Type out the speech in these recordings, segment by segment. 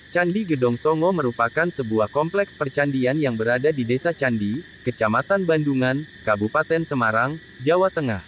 Candi Gedong Songo merupakan sebuah kompleks percandian yang berada di Desa Candi, Kecamatan Bandungan, Kabupaten Semarang, Jawa Tengah.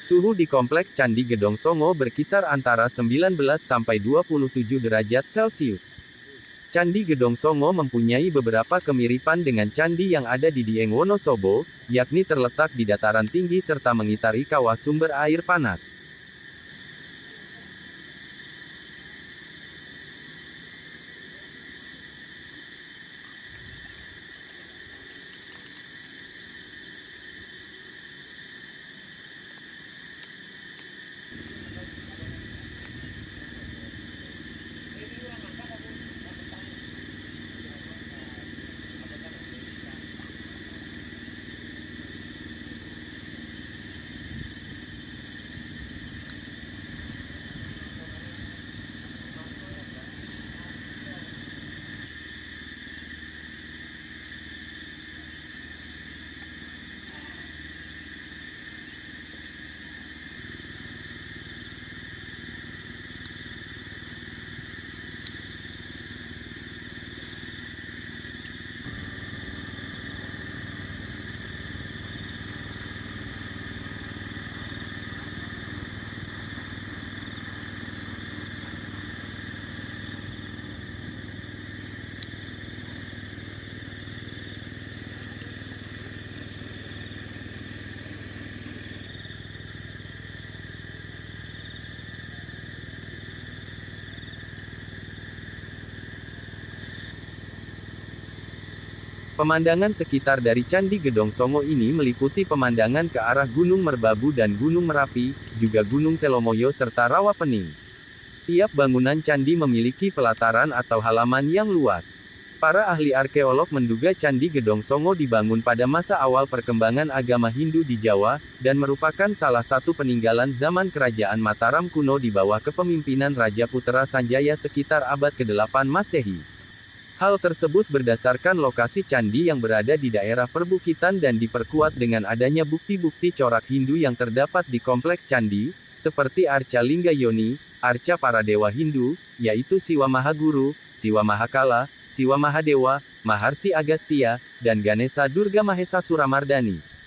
Suhu di kompleks Candi Gedong Songo berkisar antara 19 sampai 27 derajat Celcius. Candi Gedong Songo mempunyai beberapa kemiripan dengan candi yang ada di Dieng Wonosobo, yakni terletak di dataran tinggi serta mengitari kawah sumber air panas. Pemandangan sekitar dari Candi Gedong Songo ini meliputi pemandangan ke arah Gunung Merbabu dan Gunung Merapi, juga Gunung Telomoyo serta Rawapening. Tiap bangunan candi memiliki pelataran atau halaman yang luas. Para ahli arkeolog menduga Candi Gedong Songo dibangun pada masa awal perkembangan agama Hindu di Jawa, dan merupakan salah satu peninggalan zaman Kerajaan Mataram kuno di bawah kepemimpinan Raja Putra Sanjaya sekitar abad ke-8 Masehi. Hal tersebut berdasarkan lokasi candi yang berada di daerah perbukitan dan diperkuat dengan adanya bukti-bukti corak Hindu yang terdapat di kompleks candi, seperti arca Lingga Yoni, arca para dewa Hindu, yaitu Siwa Mahaguru, Siwa Mahakala, Siwa Mahadewa, Maharsi Agastya, dan Ganesha Durga Mahesa Suramardani.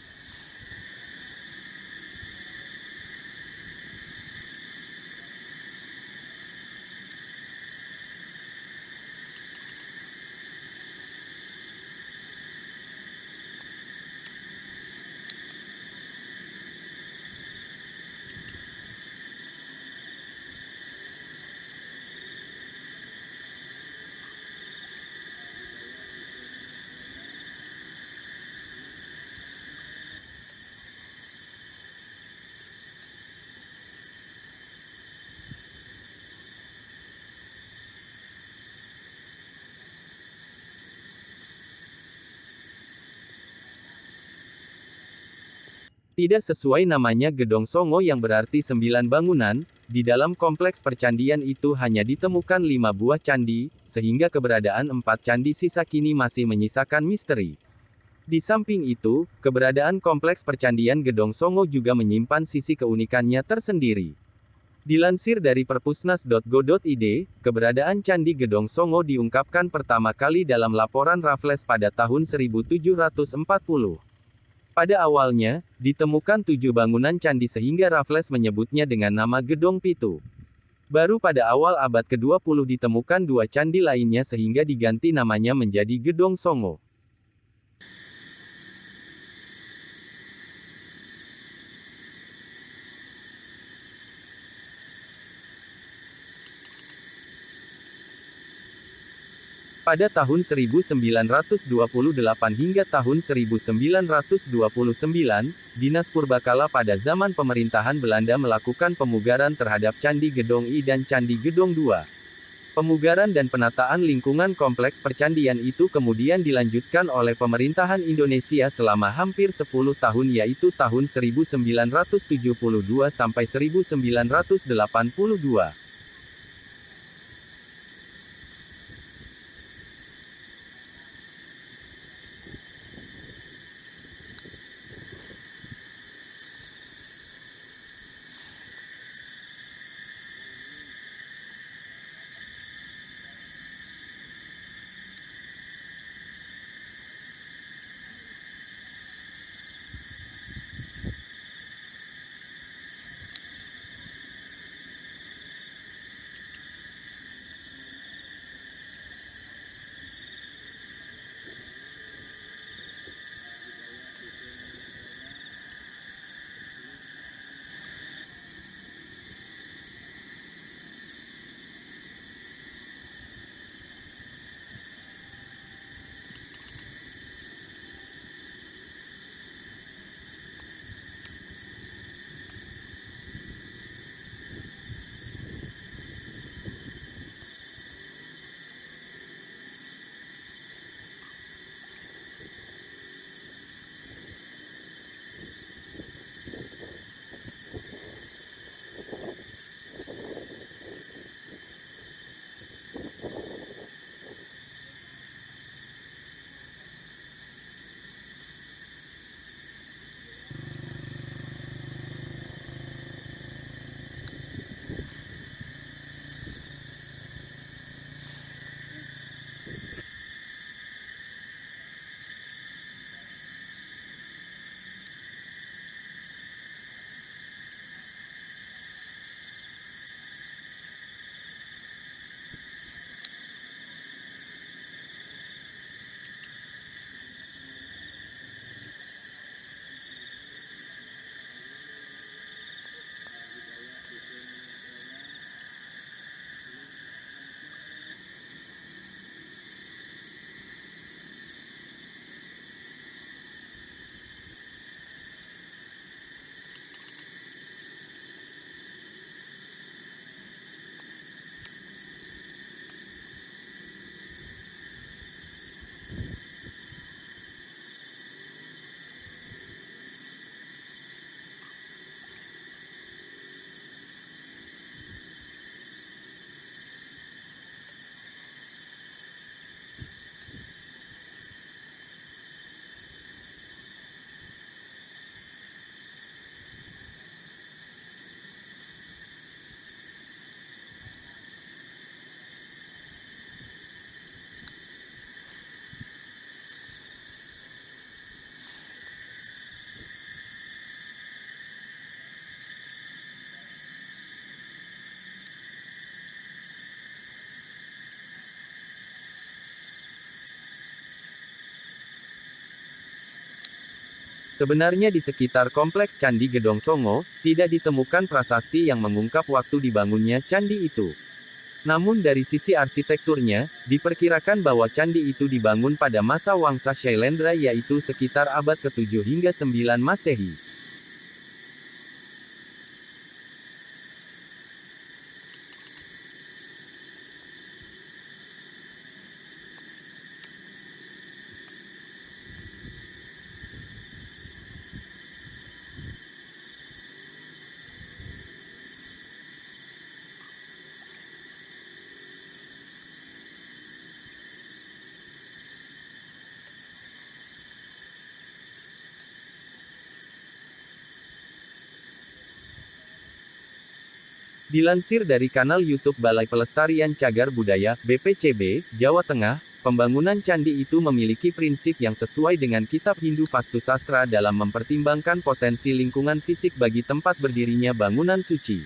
Tidak sesuai namanya Gedong Songo yang berarti 9 bangunan, di dalam kompleks percandian itu hanya ditemukan 5 buah candi, sehingga keberadaan 4 candi sisa kini masih menyisakan misteri. Di samping itu, keberadaan kompleks percandian Gedong Songo juga menyimpan sisi keunikannya tersendiri. Dilansir dari perpusnas.go.id, keberadaan Candi Gedong Songo diungkapkan pertama kali dalam laporan Raffles pada tahun 1740. Pada awalnya, ditemukan 7 bangunan candi sehingga Raffles menyebutnya dengan nama Gedong Pitu. Baru pada awal abad ke-20 ditemukan dua candi lainnya sehingga diganti namanya menjadi Gedong Songo. Pada tahun 1928 hingga tahun 1929, Dinas Purbakala pada zaman pemerintahan Belanda melakukan pemugaran terhadap Candi Gedong I dan Candi Gedong II. Pemugaran dan penataan lingkungan kompleks percandian itu kemudian dilanjutkan oleh pemerintahan Indonesia selama hampir 10 tahun yaitu tahun 1972 sampai 1982. Sebenarnya di sekitar kompleks Candi Gedong Songo, tidak ditemukan prasasti yang mengungkap waktu dibangunnya candi itu. Namun dari sisi arsitekturnya, diperkirakan bahwa candi itu dibangun pada masa Wangsa Shailendra yaitu sekitar abad ke-7 hingga 9 Masehi. Dilansir dari kanal YouTube Balai Pelestarian Cagar Budaya, BPCB, Jawa Tengah, pembangunan candi itu memiliki prinsip yang sesuai dengan kitab Hindu Vastu Sastra dalam mempertimbangkan potensi lingkungan fisik bagi tempat berdirinya bangunan suci.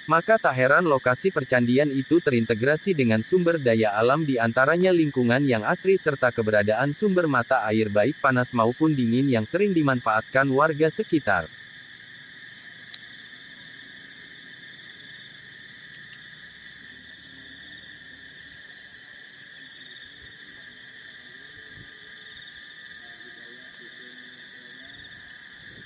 Maka tak heran lokasi percandian itu terintegrasi dengan sumber daya alam di antaranya lingkungan yang asri serta keberadaan sumber mata air baik panas maupun dingin yang sering dimanfaatkan warga sekitar.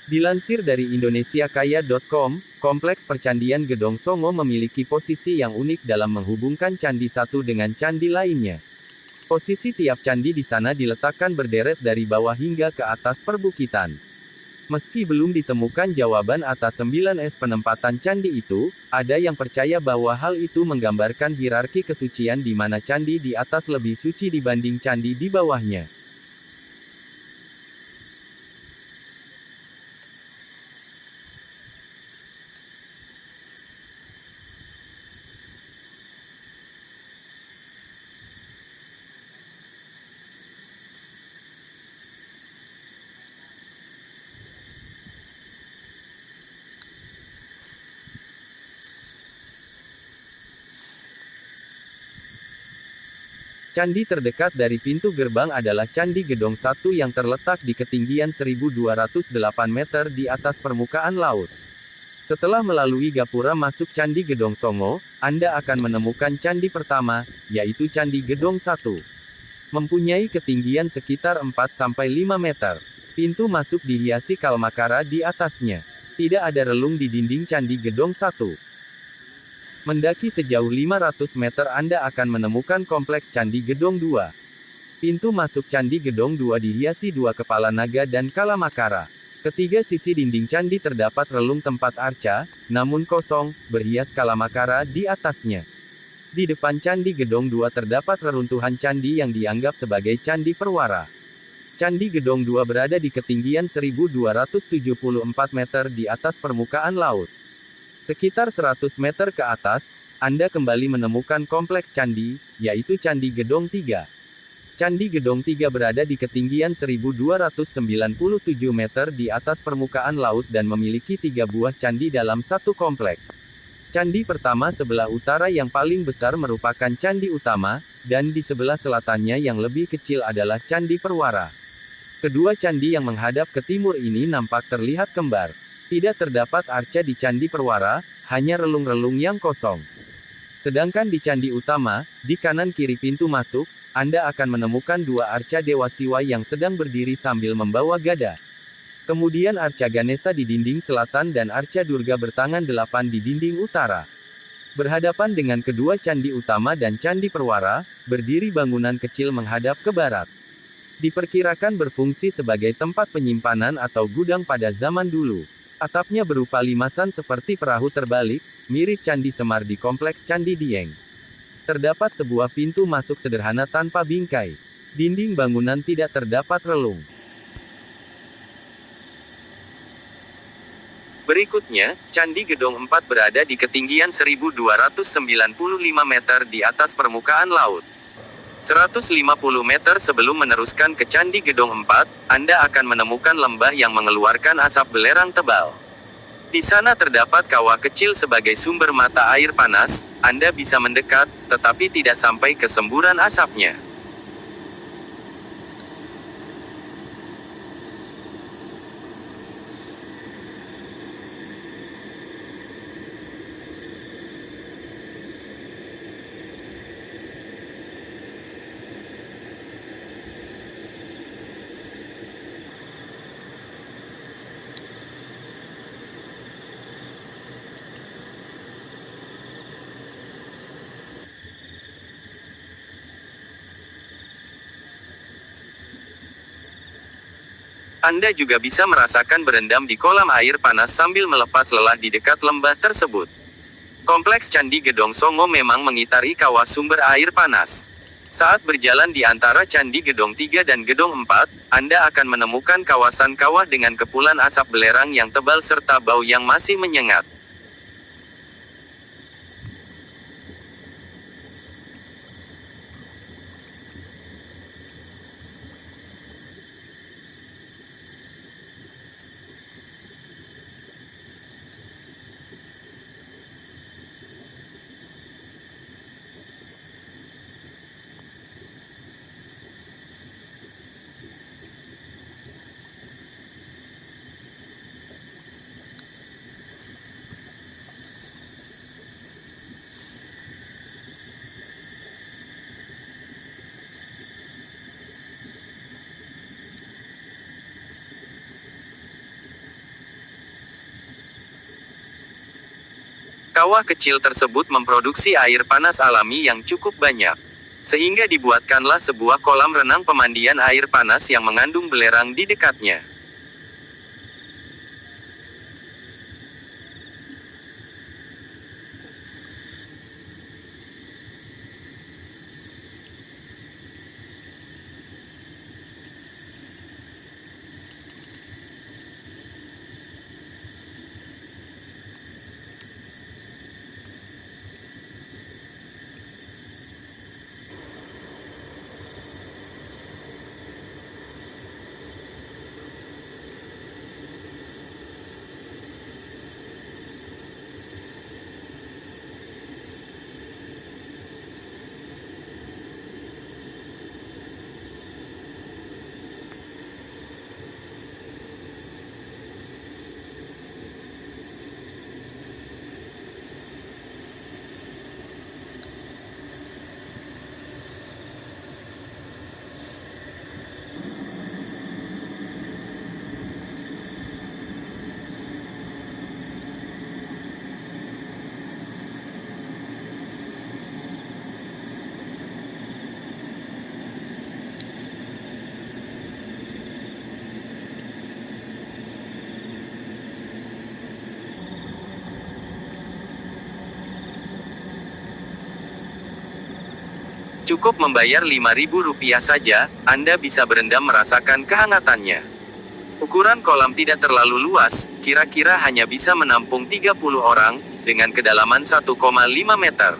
Dilansir dari indonesiakaya.com, Kompleks Percandian Gedong Songo memiliki posisi yang unik dalam menghubungkan candi satu dengan candi lainnya. Posisi tiap candi di sana diletakkan berderet dari bawah hingga ke atas perbukitan. Meski belum ditemukan jawaban atas 9S penempatan candi itu, ada yang percaya bahwa hal itu menggambarkan hierarki kesucian di mana candi di atas lebih suci dibanding candi di bawahnya. Candi terdekat dari pintu gerbang adalah Candi Gedong 1 yang terletak di ketinggian 1208 meter di atas permukaan laut. Setelah melalui gapura masuk Candi Gedong Songo, Anda akan menemukan candi pertama, yaitu Candi Gedong 1. Mempunyai ketinggian sekitar 4-5 meter. Pintu masuk dihiasi kalmakara di atasnya. Tidak ada relung di dinding Candi Gedong 1. Mendaki sejauh 500 meter Anda akan menemukan kompleks Candi Gedong 2. Pintu masuk Candi Gedong 2 dihiasi dua kepala naga dan kalamakara. Ketiga sisi dinding candi terdapat relung tempat arca, namun kosong, berhias kalamakara di atasnya. Di depan Candi Gedong 2 terdapat reruntuhan candi yang dianggap sebagai Candi Perwara. Candi Gedong 2 berada di ketinggian 1274 meter di atas permukaan laut. Sekitar 100 meter ke atas, Anda kembali menemukan kompleks candi, yaitu Candi Gedong 3. Candi Gedong 3 berada di ketinggian 1297 meter di atas permukaan laut dan memiliki 3 buah candi dalam satu kompleks. Candi pertama sebelah utara yang paling besar merupakan candi utama, dan di sebelah selatannya yang lebih kecil adalah Candi Perwara. Kedua candi yang menghadap ke timur ini nampak terlihat kembar. Tidak terdapat arca di Candi Perwara, hanya relung-relung yang kosong. Sedangkan di candi utama, di kanan kiri pintu masuk, Anda akan menemukan dua arca Dewa Siwa yang sedang berdiri sambil membawa gada. Kemudian arca Ganesha di dinding selatan dan arca Durga bertangan 8 di dinding utara. Berhadapan dengan kedua candi utama dan Candi Perwara, berdiri bangunan kecil menghadap ke barat. Diperkirakan berfungsi sebagai tempat penyimpanan atau gudang pada zaman dulu. Atapnya berupa limasan seperti perahu terbalik, mirip Candi Semar di kompleks Candi Dieng. Terdapat sebuah pintu masuk sederhana tanpa bingkai. Dinding bangunan tidak terdapat relung. Berikutnya, Candi Gedong 4 berada di ketinggian 1295 meter di atas permukaan laut. 150 meter sebelum meneruskan ke Candi Gedong 4, Anda akan menemukan lembah yang mengeluarkan asap belerang tebal. Di sana terdapat kawah kecil sebagai sumber mata air panas, Anda bisa mendekat, tetapi tidak sampai ke semburan asapnya. Anda juga bisa merasakan berendam di kolam air panas sambil melepas lelah di dekat lembah tersebut. Kompleks Candi Gedong Songo memang mengitari kawah sumber air panas. Saat berjalan di antara Candi Gedong 3 dan Gedong 4, Anda akan menemukan kawasan kawah dengan kepulan asap belerang yang tebal serta bau yang masih menyengat. Kawah kecil tersebut memproduksi air panas alami yang cukup banyak. Sehingga dibuatkanlah sebuah kolam renang pemandian air panas yang mengandung belerang di dekatnya. Cukup membayar Rp5.000 saja, Anda bisa berendam merasakan kehangatannya. Ukuran kolam tidak terlalu luas, kira-kira hanya bisa menampung 30 orang, dengan kedalaman 1,5 meter.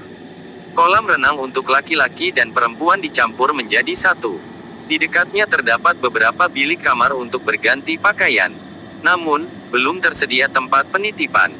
Kolam renang untuk laki-laki dan perempuan dicampur menjadi satu. Di dekatnya terdapat beberapa bilik kamar untuk berganti pakaian. Namun, belum tersedia tempat penitipan.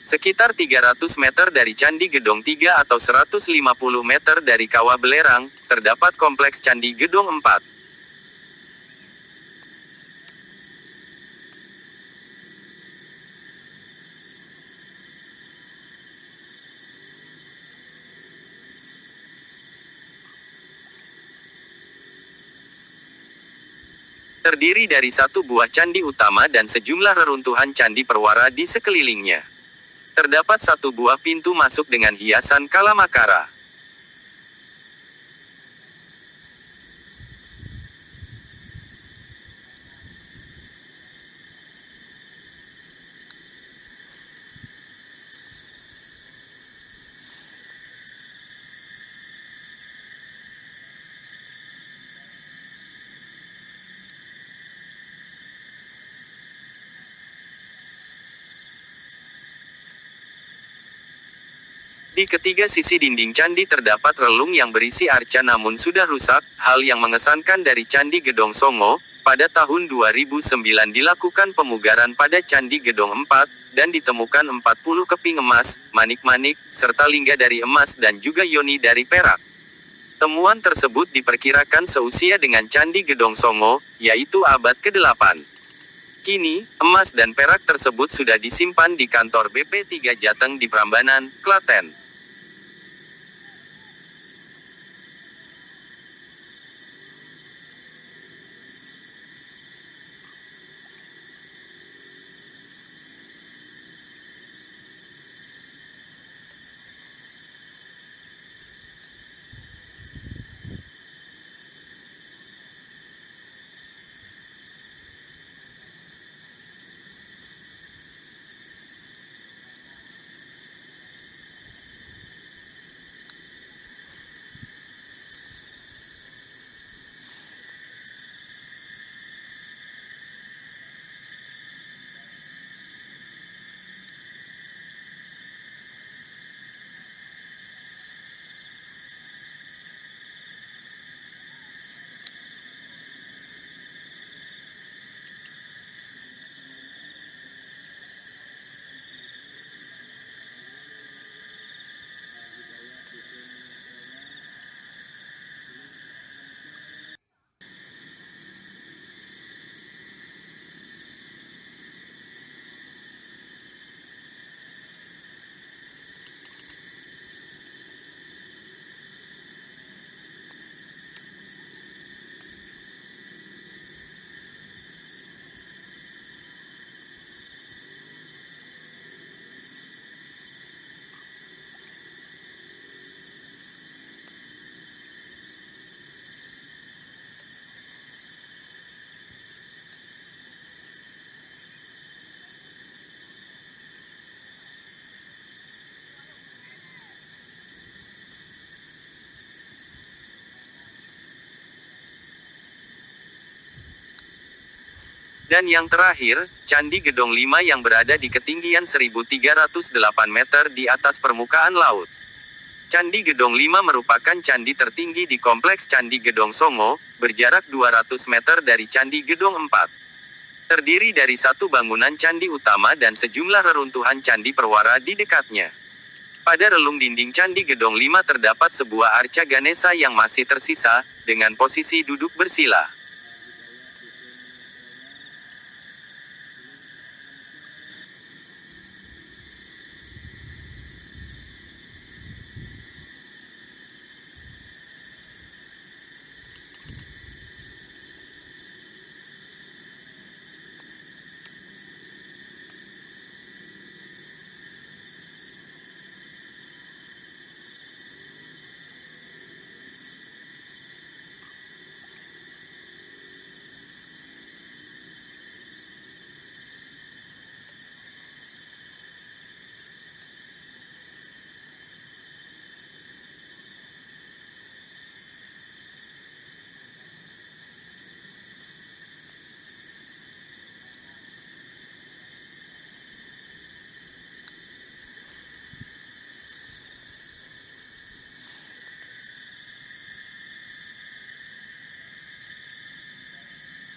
Sekitar 300 meter dari Candi Gedong 3 atau 150 meter dari Kawah Belerang, terdapat kompleks Candi Gedong 4. Terdiri dari satu buah candi utama dan sejumlah reruntuhan candi perwara di sekelilingnya. Terdapat satu buah pintu masuk dengan hiasan kalamakara. Di ketiga sisi dinding candi terdapat relung yang berisi arca namun sudah rusak, hal yang mengesankan dari Candi Gedong Songo. Pada tahun 2009 dilakukan pemugaran pada Candi Gedong 4, dan ditemukan 40 keping emas, manik-manik, serta lingga dari emas dan juga yoni dari perak. Temuan tersebut diperkirakan seusia dengan Candi Gedong Songo, yaitu abad ke-8. Kini, emas dan perak tersebut sudah disimpan di kantor BP3 Jateng di Prambanan, Klaten. Dan yang terakhir, Candi Gedong 5 yang berada di ketinggian 1308 meter di atas permukaan laut. Candi Gedong 5 merupakan candi tertinggi di kompleks Candi Gedong Songo, berjarak 200 meter dari Candi Gedong 4. Terdiri dari satu bangunan candi utama dan sejumlah reruntuhan candi perwara di dekatnya. Pada relung dinding Candi Gedong 5 terdapat sebuah arca Ganesha yang masih tersisa, dengan posisi duduk bersila.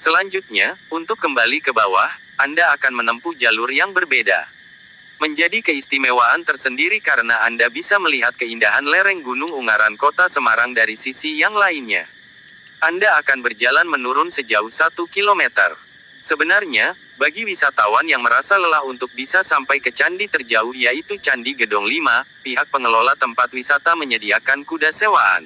Selanjutnya, untuk kembali ke bawah, Anda akan menempuh jalur yang berbeda. Menjadi keistimewaan tersendiri karena Anda bisa melihat keindahan lereng Gunung Ungaran Kota Semarang dari sisi yang lainnya. Anda akan berjalan menurun sejauh 1 kilometer. Sebenarnya, bagi wisatawan yang merasa lelah untuk bisa sampai ke candi terjauh yaitu Candi Gedong 5, pihak pengelola tempat wisata menyediakan kuda sewaan.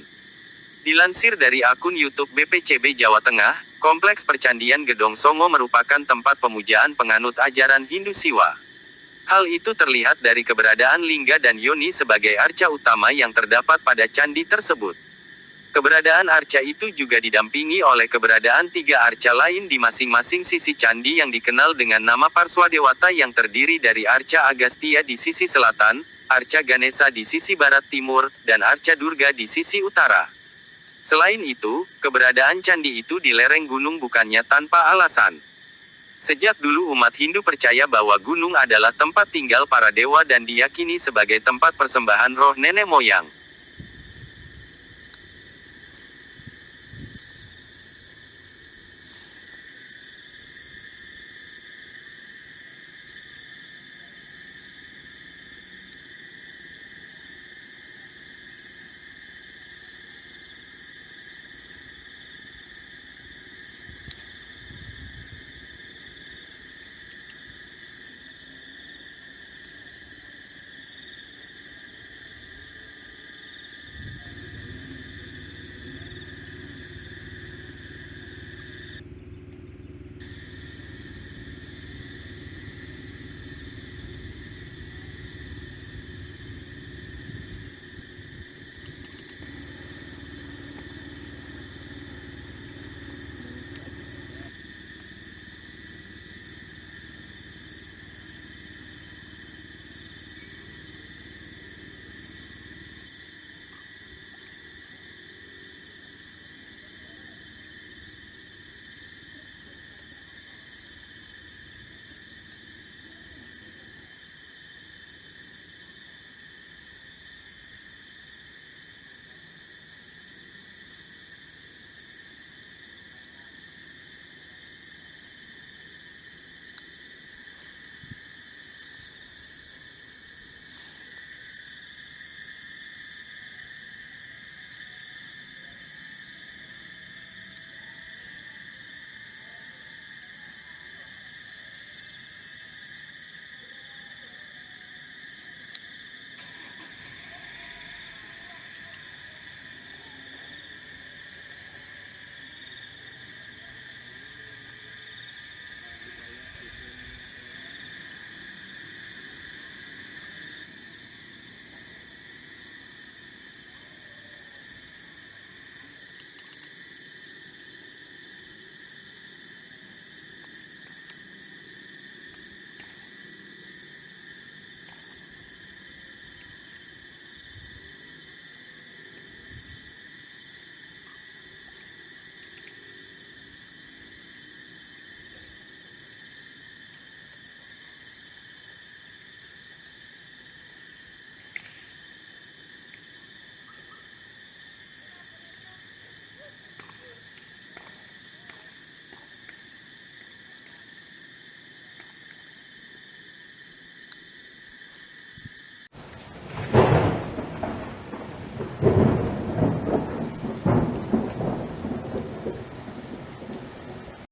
Dilansir dari akun YouTube BPCB Jawa Tengah, Kompleks Percandian Gedong Songo merupakan tempat pemujaan penganut ajaran Hindu Siwa. Hal itu terlihat dari keberadaan lingga dan yoni sebagai arca utama yang terdapat pada candi tersebut. Keberadaan arca itu juga didampingi oleh keberadaan 3 arca lain di masing-masing sisi candi yang dikenal dengan nama Parswadewata yang terdiri dari arca Agastya di sisi selatan, arca Ganesha di sisi barat timur, dan arca Durga di sisi utara. Selain itu, keberadaan candi itu di lereng gunung bukannya tanpa alasan. Sejak dulu umat Hindu percaya bahwa gunung adalah tempat tinggal para dewa dan diyakini sebagai tempat persembahan roh nenek moyang.